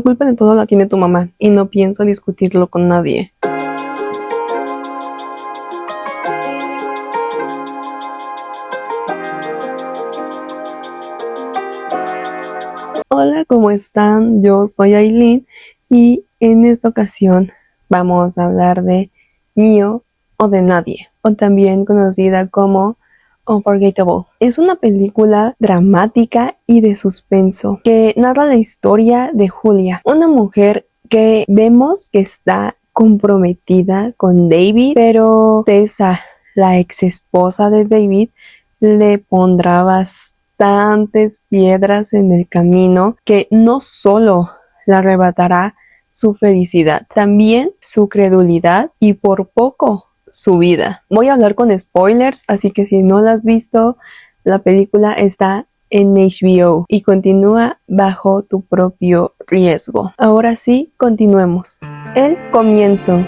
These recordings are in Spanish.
culpa de todo la tiene tu mamá y no pienso discutirlo con nadie. Hola, ¿cómo están? Yo soy Aileen y en esta ocasión vamos a hablar de Mío o de Nadie, o también conocida como Unforgettable. Es una película dramática y de suspenso que narra la historia de Julia, una mujer que vemos que está comprometida con David, pero Tessa, la ex esposa de David, le pondrá bastantes piedras en el camino que no solo le arrebatará su felicidad, también su credulidad y por poco su vida. Voy a hablar con spoilers, así que si no la has visto, la película está en HBO y continúa bajo tu propio riesgo. Ahora sí, continuemos. El comienzo.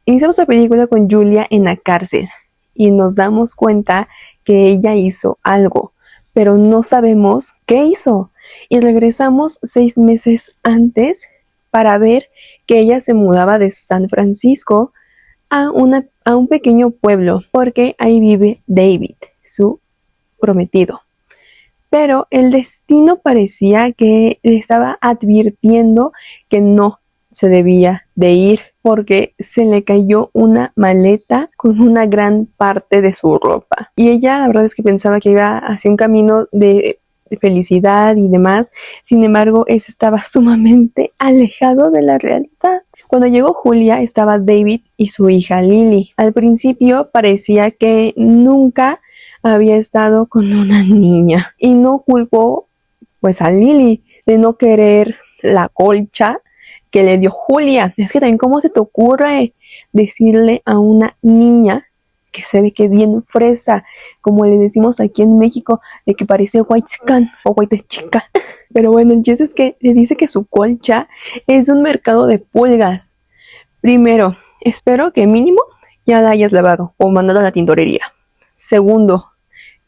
Iniciamos la película con Julia en la cárcel y nos damos cuenta que ella hizo algo, pero no sabemos qué hizo. Y regresamos 6 meses antes para ver que ella se mudaba de San Francisco a un pequeño pueblo, porque ahí vive David, su prometido. Pero el destino parecía que le estaba advirtiendo que no se debía de ir, porque se le cayó una maleta con una gran parte de su ropa. Y ella la verdad es que pensaba que iba hacia un camino de felicidad y demás. Sin embargo, ese estaba sumamente alejado de la realidad. Cuando llegó Julia estaba David y su hija Lily. Al principio parecía que nunca había estado con una niña y no culpó pues a Lily de no querer la colcha que le dio Julia. Es que también cómo se te ocurre decirle a una niña que se ve que es bien fresa, como le decimos aquí en México, de que parece white chican o white chica. Pero bueno, el chiste es que le dice que su colcha es de un mercado de pulgas. Primero, espero que mínimo ya la hayas lavado o mandado a la tintorería. Segundo,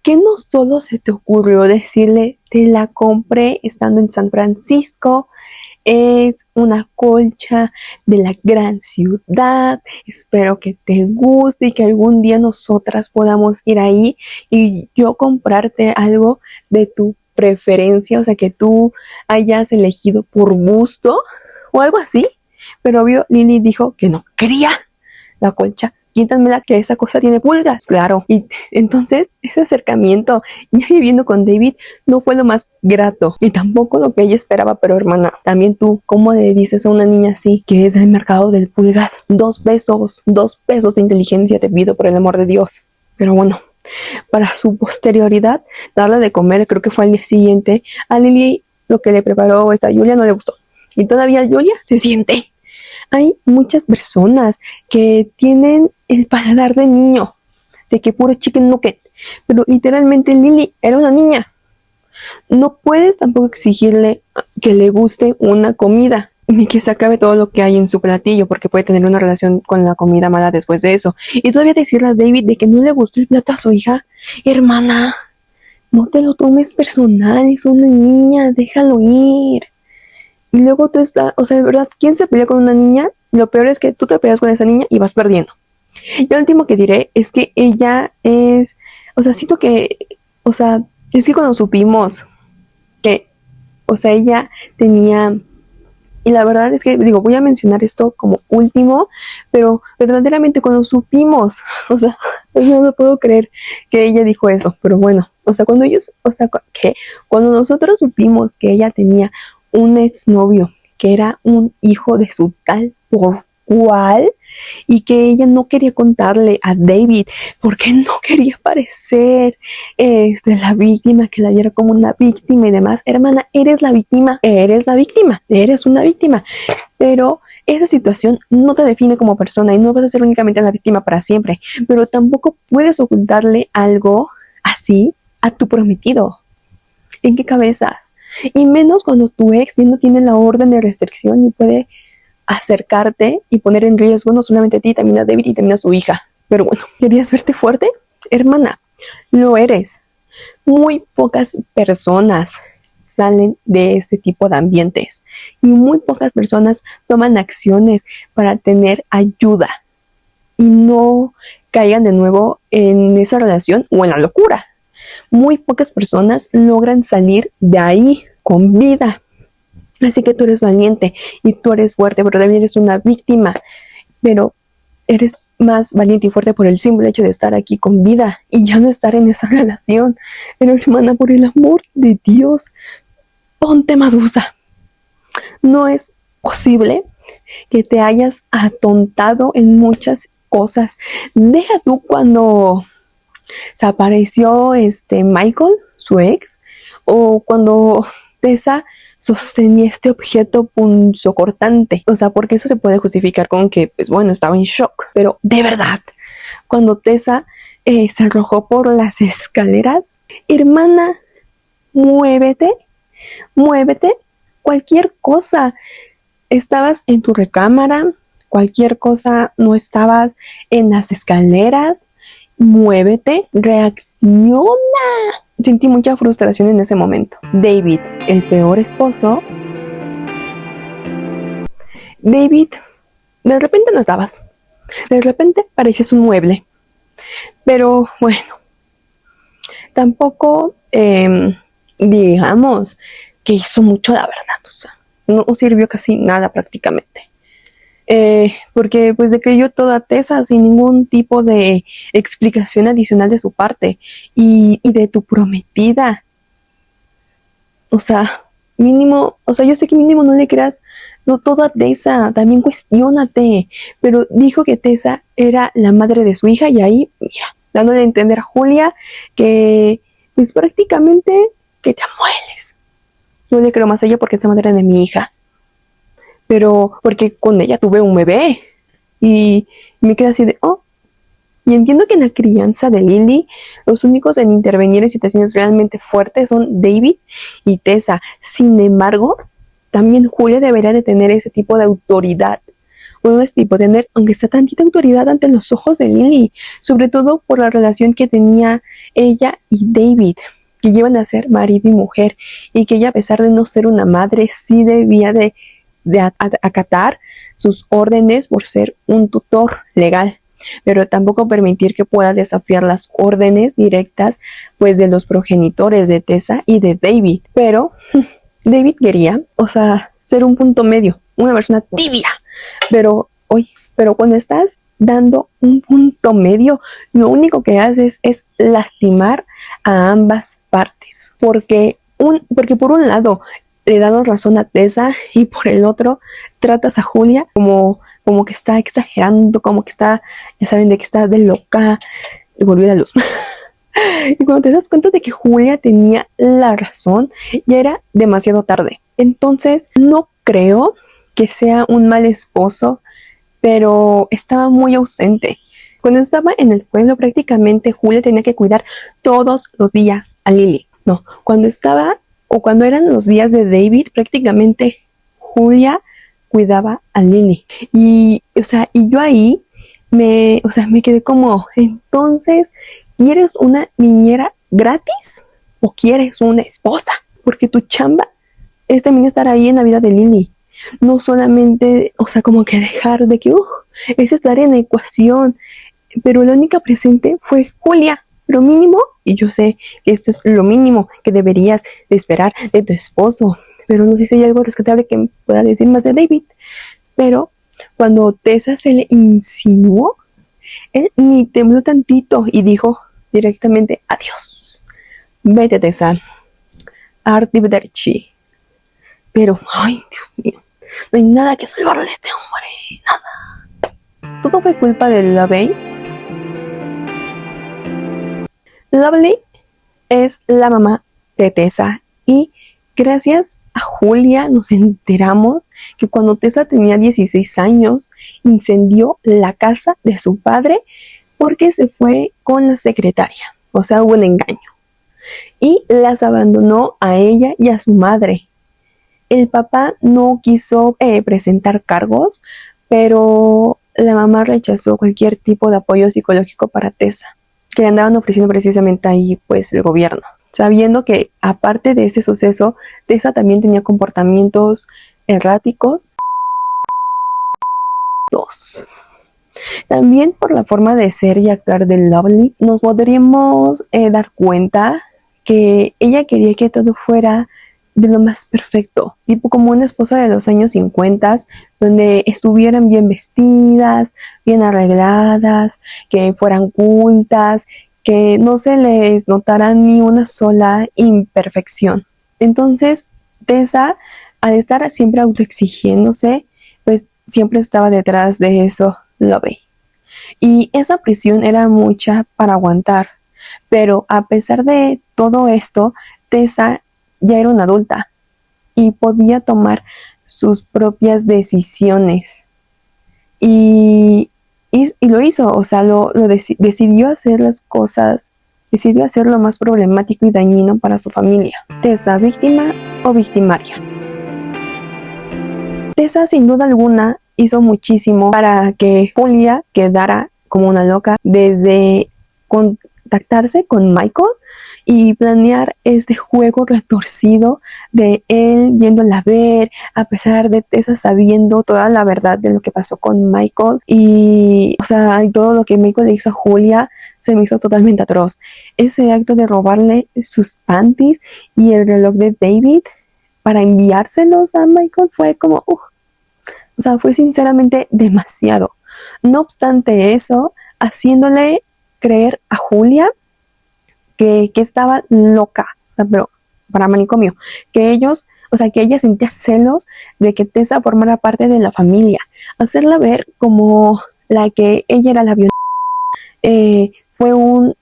¿qué no solo se te ocurrió decirle, te la compré estando en San Francisco? Es una colcha de la gran ciudad, espero que te guste y que algún día nosotras podamos ir ahí y yo comprarte algo de tu preferencia, o sea, que tú hayas elegido por gusto o algo así. Pero obvio, Lily dijo que no quería la colcha. Quítanmela, que esa cosa tiene pulgas. Claro. Y entonces ese acercamiento ya viviendo con David no fue lo más grato y tampoco lo que ella esperaba. Pero hermana, también tú, ¿cómo le dices a una niña así que es el mercado del pulgas? 2 pesos de inteligencia te pido, por el amor de Dios. Pero bueno, para su posterioridad, darle de comer, creo que fue al día siguiente, a Lily lo que le preparó esta Julia no le gustó. Y todavía Julia se siente. Hay muchas personas que tienen el paladar de niño, de que puro chicken nugget, pero literalmente Lily era una niña. No puedes tampoco exigirle que le guste una comida, ni que se acabe todo lo que hay en su platillo, porque puede tener una relación con la comida mala después de eso. Y todavía decirle a David de que no le gustó el plato a su hija. Hermana, no te lo tomes personal, es una niña, déjalo ir. Y luego tú estás, o sea, de verdad, ¿quién se pelea con una niña? Lo peor es que tú te peleas con esa niña y vas perdiendo. Y lo último que diré es que ella es, o sea, siento que, o sea, es que cuando supimos que, o sea, ella tenía, y la verdad es que, digo, voy a mencionar esto como último, pero verdaderamente cuando supimos, o sea, no me puedo creer que ella dijo eso, pero bueno, o sea, cuando ellos, o sea, que cuando nosotros supimos que ella tenía un exnovio que era un hijo de su tal por cual y que ella no quería contarle a David porque no quería parecer la víctima, que la viera como una víctima y demás. Hermana, eres la víctima, eres una víctima, pero esa situación no te define como persona y no vas a ser únicamente la víctima para siempre, pero tampoco puedes ocultarle algo así a tu prometido. ¿En qué cabeza? Y menos cuando tu ex no tiene la orden de restricción y puede acercarte y poner en riesgo no solamente a ti, también a David y también a su hija. Pero bueno, ¿querías verte fuerte? Hermana, lo eres. Muy pocas personas salen de ese tipo de ambientes y muy pocas personas toman acciones para tener ayuda y no caigan de nuevo en esa relación o en la locura. Muy pocas personas logran salir de ahí con vida. Así que tú eres valiente y tú eres fuerte, pero también eres una víctima. Pero eres más valiente y fuerte por el simple hecho de estar aquí con vida y ya no estar en esa relación. Pero hermana, por el amor de Dios, ponte más busa. No es posible que te hayas atontado en muchas cosas. Deja tú cuando se apareció Michael, su ex, o cuando Tessa sostenía este objeto punzocortante. O sea, porque eso se puede justificar con que, pues bueno, estaba en shock. Pero de verdad, cuando Tessa se arrojó por las escaleras, hermana, muévete, muévete, cualquier cosa. Estabas en tu recámara, cualquier cosa, no estabas en las escaleras, muévete, reacciona. Sentí mucha frustración en ese momento. David, el peor esposo. David, de repente no estabas. De repente parecías un mueble. Pero bueno, tampoco digamos que hizo mucho, la verdad. O sea, no sirvió casi nada prácticamente. Porque pues le creyó toda Tessa sin ningún tipo de explicación adicional de su parte y de tu prometida. O sea, mínimo, o sea, yo sé que mínimo no le creas no toda Tessa, también cuestiónate, pero dijo que Tessa era la madre de su hija y ahí, mira, dándole a entender a Julia que pues prácticamente que te amueles. Yo le creo más a ella porque es la madre de mi hija. Pero porque con ella tuve un bebé y me quedé así de, oh. Y entiendo que en la crianza de Lily, los únicos en intervenir en situaciones realmente fuertes son David y Tessa. Sin embargo, también Julia debería de tener ese tipo de autoridad. Bueno, es tipo tener, aunque sea tantita autoridad ante los ojos de Lily, sobre todo por la relación que tenía ella y David, que llevan a ser marido y mujer, y que ella, a pesar de no ser una madre, sí debía de acatar sus órdenes por ser un tutor legal, pero tampoco permitir que pueda desafiar las órdenes directas pues de los progenitores de Tessa y de David. Pero David quería, o sea, ser un punto medio, una persona tibia, pero cuando estás dando un punto medio, lo único que haces es lastimar a ambas partes, porque por un lado le das razón a Tessa y por el otro tratas a Julia como que está exagerando, como que está, ya saben, de que está de loca. Y volvió la luz. Y cuando te das cuenta de que Julia tenía la razón, ya era demasiado tarde. Entonces, no creo que sea un mal esposo, pero estaba muy ausente. Cuando estaba en el pueblo, prácticamente Julia tenía que cuidar todos los días a Lily. No, cuando eran los días de David, prácticamente Julia cuidaba a Lily. Y yo ahí me quedé como, entonces, ¿quieres una niñera gratis o quieres una esposa? Porque tu chamba es también estar ahí en la vida de Lily. No solamente, como que dejar de que, es estar en la ecuación. Pero la única presente fue Julia. Lo mínimo, y yo sé que esto es lo mínimo que deberías de esperar de tu esposo, pero no sé si hay algo rescatable que pueda decir más de David. Pero cuando Tessa se le insinuó, él ni tembló tantito y dijo directamente, adiós, vete Tessa, arrivederci. Pero, ay, Dios mío, no hay nada que salvarle a este hombre, nada. Todo fue culpa de Lovey. Lovely es la mamá de Tessa y gracias a Julia nos enteramos que cuando Tessa tenía 16 años incendió la casa de su padre porque se fue con la secretaria, o sea, hubo un engaño, y las abandonó a ella y a su madre. El papá no quiso presentar cargos, pero la mamá rechazó cualquier tipo de apoyo psicológico para Tessa, que le andaban ofreciendo precisamente ahí pues el gobierno. sabiendo que aparte de ese suceso, Tessa también tenía comportamientos erráticos. 2. También por la forma de ser y actuar de Lovely, nos podríamos dar cuenta que ella quería que todo fuera de lo más perfecto, tipo como una esposa de los años 50, donde estuvieran bien vestidas, bien arregladas, que fueran cultas, que no se les notara ni una sola imperfección. Entonces, Tessa, al estar siempre autoexigiéndose, pues siempre estaba detrás de eso, Lovey. Y esa presión era mucha para aguantar. Pero a pesar de todo esto, Tessa ya era una adulta y podía tomar sus propias decisiones. Y lo hizo, o sea, decidió hacer las cosas, decidió hacer lo más problemático y dañino para su familia. Tessa, víctima o victimaria. Tessa, sin duda alguna, hizo muchísimo para que Julia quedara como una loca, desde contactarse con Michael y planear este juego retorcido de él yéndola a ver, a pesar de Tessa sabiendo toda la verdad de lo que pasó con Michael. Y, o sea, todo lo que Michael le hizo a Julia se me hizo totalmente atroz. Ese acto de robarle sus panties y el reloj de David para enviárselos a Michael fue como, o sea, fue sinceramente demasiado. No obstante eso, haciéndole creer a Julia que estaba loca, o sea, pero para manicomio, que ellos, o sea, que ella sentía celos de que Tessa formara parte de la familia, hacerla ver como la que ella era la violenta, fue un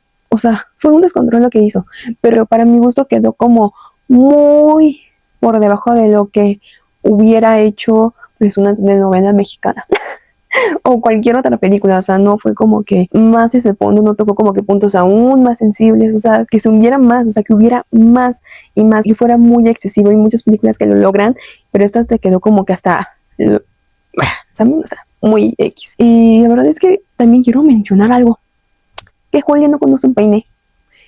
descontrol lo que hizo, pero para mi gusto quedó como muy por debajo de lo que hubiera hecho pues una telenovela mexicana. O cualquier otra película, o sea, no fue como que más ese fondo, no tocó como que puntos aún más sensibles, o sea, que se hundiera más, o sea, que hubiera más y más, que fuera muy excesivo. Hay muchas películas que lo logran, pero esta te quedó como que hasta, o sea, muy X. Y la verdad es que también quiero mencionar algo, que Julia no conoce un peine,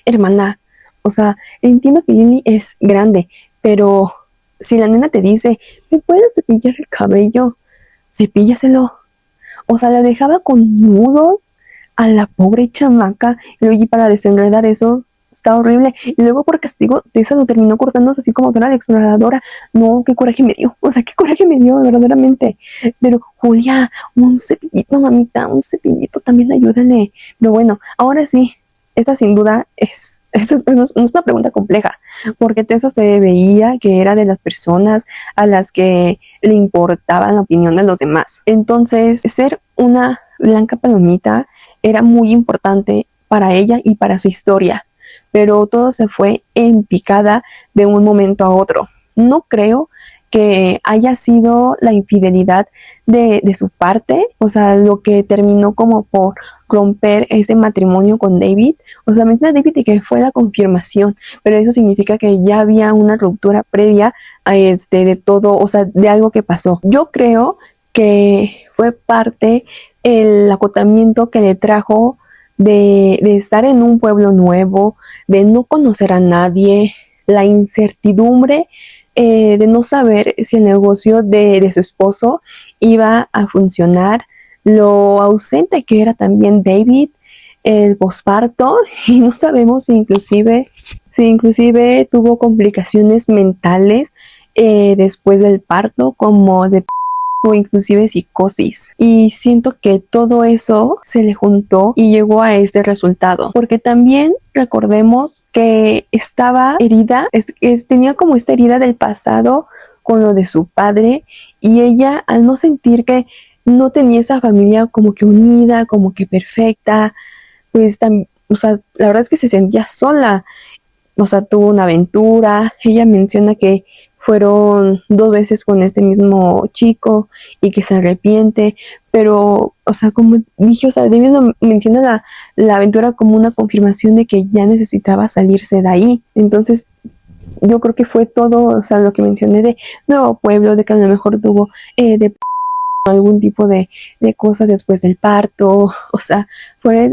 hermana, o sea, entiendo que Lily es grande, pero si la nena te dice, ¿me puedes cepillar el cabello? Cepíllaselo. O sea, la dejaba con nudos a la pobre chamaca. Y luego para desenredar eso, está horrible. Y luego por castigo, Tessa lo terminó cortándose así como toda la exploradora. No, qué coraje me dio. O sea, qué coraje me dio, verdaderamente. Pero, Julia, un cepillito, mamita, un cepillito, también ayúdale. Pero bueno, ahora sí, esta sin duda es una pregunta compleja, porque Tessa se veía que era de las personas a las que le importaba la opinión de los demás. Entonces, ser una blanca palomita era muy importante para ella y para su historia, pero todo se fue en picada de un momento a otro. No creo que haya sido la infidelidad de su parte, o sea, lo que terminó como por romper ese matrimonio con David. O sea, menciona David y que fue la confirmación, pero eso significa que ya había una ruptura previa a de todo, o sea, de algo que pasó. Yo creo que fue parte el acotamiento que le trajo de estar en un pueblo nuevo, de no conocer a nadie, la incertidumbre de no saber si el negocio de su esposo iba a funcionar, lo ausente que era también David, el posparto, y no sabemos si inclusive tuvo complicaciones mentales después del parto, como de o inclusive psicosis. Y siento que todo eso se le juntó y llegó a este resultado, porque también recordemos que estaba herida, tenía como esta herida del pasado con lo de su padre, y ella, al no sentir que no tenía esa familia como que unida, como que perfecta, pues o sea, la verdad es que se sentía sola. O sea, tuvo una aventura. Ella menciona que fueron 2 veces con este mismo chico y que se arrepiente, pero, o sea, como dije, o sea, David menciona la aventura como una confirmación de que ya necesitaba salirse de ahí. Entonces, yo creo que fue todo, o sea, lo que mencioné de nuevo pueblo, de que a lo mejor tuvo de algún tipo de cosas después del parto, o sea,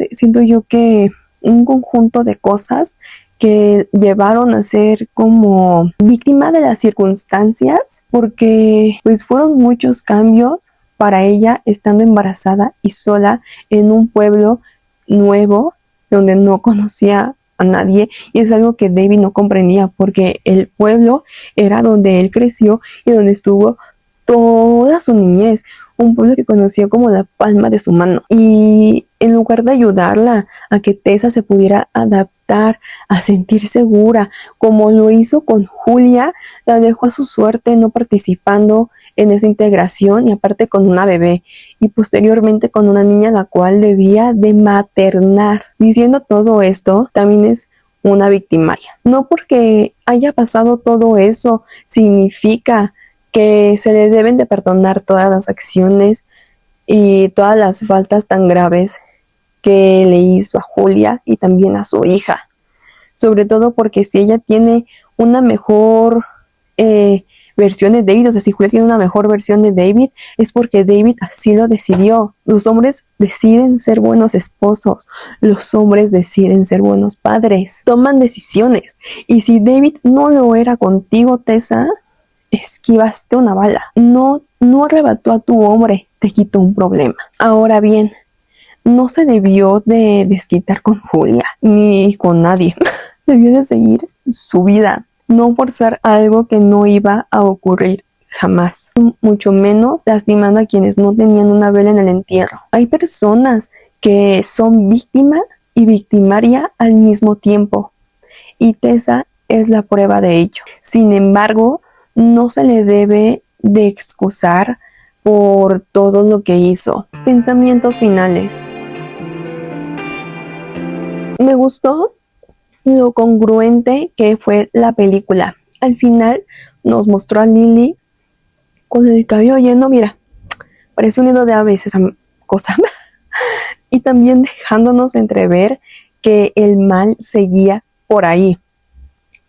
siento yo que un conjunto de cosas que llevaron a ser como víctima de las circunstancias, porque pues fueron muchos cambios para ella estando embarazada y sola en un pueblo nuevo donde no conocía a nadie, y es algo que David no comprendía porque el pueblo era donde él creció y donde estuvo toda su niñez, un pueblo que conoció como la palma de su mano. Y en lugar de ayudarla a que Tessa se pudiera adaptar, a sentir segura, como lo hizo con Julia, la dejó a su suerte no participando en esa integración, y aparte con una bebé y posteriormente con una niña la cual debía de maternar. Diciendo todo esto, también es una victimaria. No porque haya pasado todo eso significa que se le deben de perdonar todas las acciones y todas las faltas tan graves que le hizo a Julia y también a su hija. Sobre todo porque si ella tiene una mejor versión de David, o sea, si Julia tiene una mejor versión de David, es porque David así lo decidió. Los hombres deciden ser buenos esposos, los hombres deciden ser buenos padres, toman decisiones. Y si David no lo era contigo, Tessa, esquivaste una bala. No arrebató a tu hombre, te quitó un problema. Ahora bien, no se debió de desquitar con Julia, ni con nadie. Debió de seguir su vida, no forzar algo que no iba a ocurrir jamás, mucho menos lastimando a quienes no tenían una vela en el entierro. Hay personas que son víctima y victimaria al mismo tiempo, y Tessa es la prueba de ello. Sin embargo, no se le debe de excusar por todo lo que hizo. Pensamientos finales. Me gustó lo congruente que fue la película. Al final nos mostró a Lily con el cabello lleno, mira, parece un nido de aves esa cosa. Y también dejándonos entrever que el mal seguía por ahí.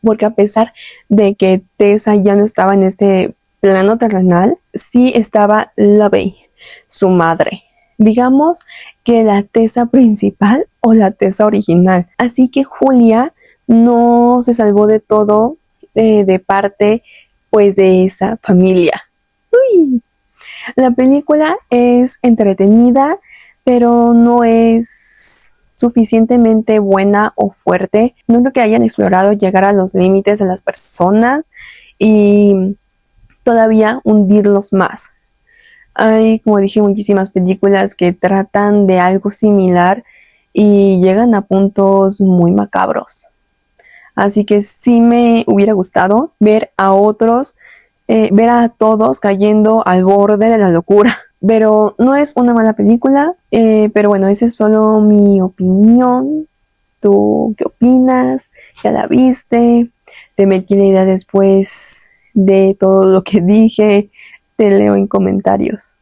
Porque a pesar de que Tessa ya no estaba en este plano terrenal, sí estaba Lovey, su madre. Digamos que la Tessa principal o la Tessa original. Así que Julia no se salvó de todo de parte pues de esa familia. Uy. La película es entretenida, pero no es suficientemente buena o fuerte. No creo que hayan explorado llegar a los límites de las personas y todavía hundirlos más. Hay, como dije, muchísimas películas que tratan de algo similar y llegan a puntos muy macabros. Así que sí me hubiera gustado ver a otros, ver a todos cayendo al borde de la locura. Pero no es una mala película, pero bueno, esa es solo mi opinión. ¿Tú qué opinas? ¿Ya la viste? ¿Te metí la idea después de todo lo que dije? Te leo en comentarios.